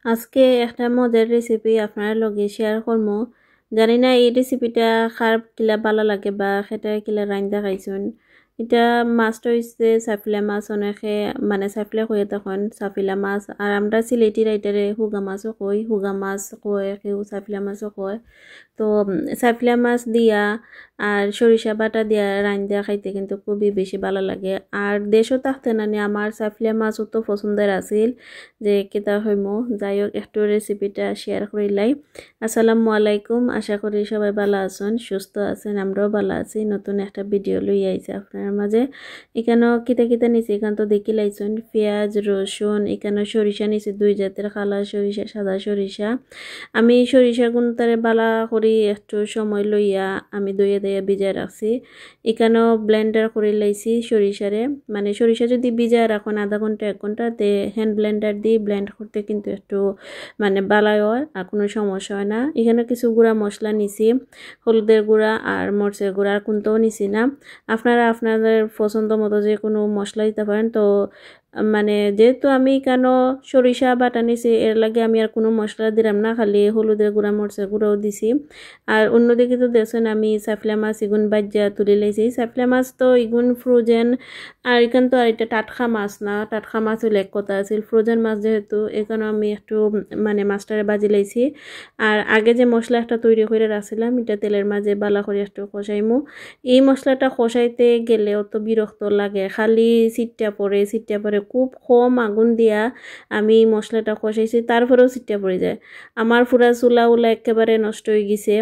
আজকে একটা মজার রেসিপি আপনার লগে শেয়ার করবো। জানি না এই রেসিপিটা খারাপ কিলা ভালো লাগে বা সেটা কিলা রান্ধা খাইছুন। এটা মাছটা হচ্ছে সাফিলা মাছ, অনেকে মানে সাফিলা কয়ে তখন সাফিলা মাছ, আর আমরা সিলেটি রাইটারে হুগা মাছও কই, হুগা মাছ কয়, কেউ সাফিলা মাছও কয়। তো সাফিলা মাছ দিয়া আর সরিষা বাটা দিয়া রান্ধা খাইতে কিন্তু খুবই বেশি ভালো লাগে। আর দেশও থাকতে নানি আমার সাফিলা মাছও তো পছন্দের আছিল, যে কেতা হইমো। যাই হোক, একটু রেসিপিটা শেয়ার করিলাই। আসসালামু আলাইকুম, আশা করি সবাই ভালো আছেন, সুস্থ আছেন, আমরাও ভালো আছি। নতুন একটা ভিডিও লই আইছে আপনার মাঝে। এখানেও কিতা কিতা নিছি এখান তো দেখি লাইছুন। পেঁয়াজ, রসুন, এখানে সরিষা নিছি, দুই জাতের, কালা সরিষা, সাদা সরিষা। আমি সরিষা গুনতারে বালা করি একটু সময় লইয়া আমি দইয়ে দইয়ে ভিজায় রাখছি। এখানেও ব্লেন্ডার করে লাইছি সরিষারে, মানে সরিষা যদি ভিজায় রাখুন আধা ঘন্টা 1 ঘন্টা, তে হ্যান্ড ব্লেন্ডার দিয়ে ব্লেন্ড করতে কিন্তু একটু মানে বালাই হয়, আর কোনো সমস্যা হয় না। এখানে কিছু গুঁড়া মশলা নিছি, হলুদের গুঁড়া আর মরিচের গুঁড়া, আর কোনটাও নিছি না। আপনারা আপনাদের পছন্দ মতো যে কোনো মশলা দিতে পারেন। তো মানে যেহেতু আমি কেন সরিষা বাটা নিছি, এর লাগে আমি আর কোনো মশলা দিলাম না, খালি হলুদের গুঁড়া মরিচের গুঁড়াও দিছি। আর অন্যদিকে তো দেখছেন আমি সাফলা মাছ ইগুন বাজ্যা তুলে লাইছি। সাফলা মাছ তো ইগুন ফ্রোজেন, আর এখান তো আর এটা টাটকা মাছ না, টাটকা মাছ হইলে এক কথা আছিল, ফ্রোজেন মাছ যেহেতু এখানে আমি একটু মানে মাছটারে বাজি লাইছি। আর আগে যে মশলা একটা তৈরি করে রাখছিলাম, এটা তেলের মাঝে বালা করে একটু কষাইমু। এই মশলাটা কষাইতে গেলে অত বিরক্ত লাগে, খালি সিটটা পড়ে, খুব কম আগুন দিয়া আমি মশলাটা কষাইছি, তারপরেও সিটটা পড়ে যায়। আমার পুরা চুলা উলা একেবারে নষ্ট হয়ে গেছে।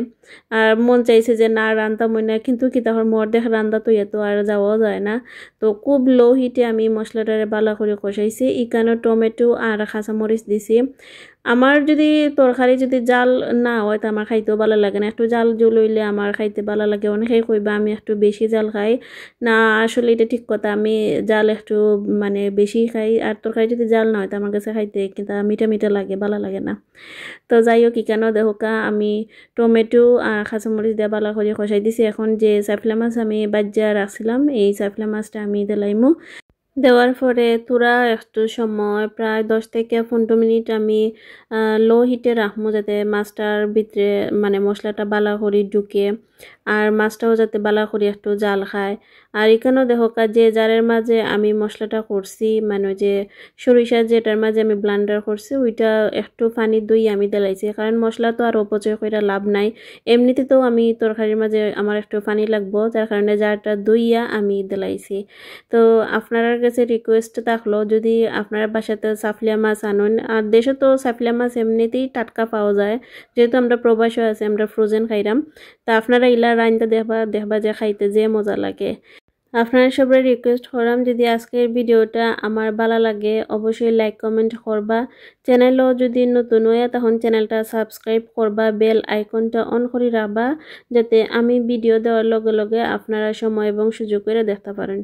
আর মন চাইছে যে না রান্না মই না, কিন্তু কি তখন মর দেখ রান্না তো এত আর যাওয়াও যায় না। তো খুব লো হিটে আমি মশলাটারে বালা করে কষাইছি। এখানে টমেটো আর কাঁচামরিচ দিছি। আমার যদি তরকারি যদি জাল না হয় তো আমার খাইতেও ভালো লাগে না, একটু জাল জল হইলে আমার খাইতে ভালো লাগে। অনেকেই কইবা আমি একটু বেশি জাল খাই, না আসলে এটা ঠিক কথা, আমি জাল একটু মানে বেশি খাই। আর তরকারি যদি জাল না হয় তো আমার কাছে খাইতে কিন্তু মিঠা মিঠা লাগে, ভালো লাগে না। তো যাই হোক, কেন দেখোকা আমি টমেটো আর কাঁচামরিচ দিয়ে বালা করে কষাই দিছি। এখন যে সাফলা মাছ আমি বাজ্যা রাখছিলাম, এই সাফলা মাছটা আমি দিলাইমু। দেওয়ার পরে তুরা একটু সময় প্রায় 10 থেকে 15 মিনিট আমি লো হিটে রাখবো, যাতে মাছটার ভিতরে মানে মশলাটা বালা করে ঢুকে, আর মাছটাও যাতে বালা করে একটু জাল খায়। আর এখানেও দেখো যে জারের মাঝে আমি মশলাটা করছি, মানে যে সরিষা যেটার মাঝে আমি ব্লান্ডার করছি, ওইটা একটু পানি দই আমি দিলাইছি, কারণ মশলা তো আর অপচয় করে লাভ নাই। এমনিতে তো আমি তরকারির মাঝে আমার একটু পানি লাগবো, যার কারণে জারটা দইয়া আমি দিলাইছি। তো আপনার কাছে রিকোয়েস্ট থাকলো, যদি আপনার বাসাতে সাফলিয়া মাছ আনুন, আর দেশে তো সাফলিয়া মাছ এমনিতেই টাটকা পাওয়া যায়, যেহেতু আমরা প্রবাসী আছি, আমরা ফ্রোজেন খাইরাম। তা আপনারা ইলা রাইনটা দেখবা দেখবা যে খাইতে যে মজা লাগে। আপনারা সবাই রিকোয়েস্ট করাম, যদি আজকের ভিডিওটা আমার ভালো লাগে অবশ্যই লাইক কমেন্ট করবা। চ্যানেলও যদি নতুন হয়ে তখন চ্যানেলটা সাবস্ক্রাইব করবা, বেল আইকনটা অন করে রাখবা, যাতে আমি ভিডিও দেওয়ার লগে লগে আপনারা সময় এবং সুযোগ করে দেখতে পারেন।